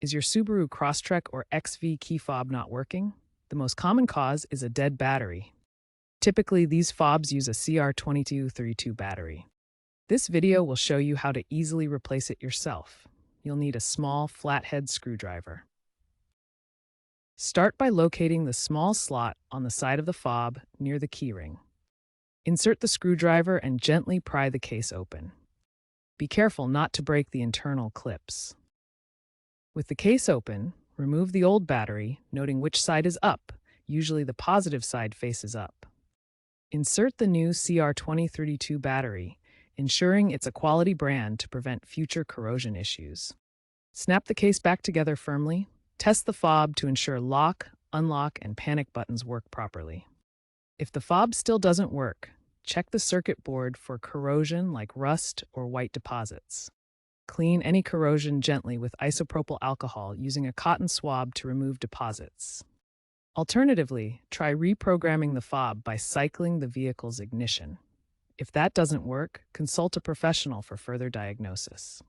Is your Subaru Crosstrek or XV key fob not working? The most common cause is a dead battery. Typically, these fobs use a CR2232 battery. This video will show you how to easily replace it yourself. You'll need a small, flathead screwdriver. Start by locating the small slot on the side of the fob near the keyring. Insert the screwdriver and gently pry the case open. Be careful not to break the internal clips. With the case open, remove the old battery, noting which side is up. Usually the positive side faces up. Insert the new CR2032 battery, ensuring it's a quality brand to prevent future corrosion issues. Snap the case back together firmly. Test the fob to ensure lock, unlock, and panic buttons work properly. If the fob still doesn't work, check the circuit board for corrosion like rust or white deposits. Clean any corrosion gently with isopropyl alcohol using a cotton swab to remove deposits. Alternatively, try reprogramming the fob by cycling the vehicle's ignition. If that doesn't work, consult a professional for further diagnosis.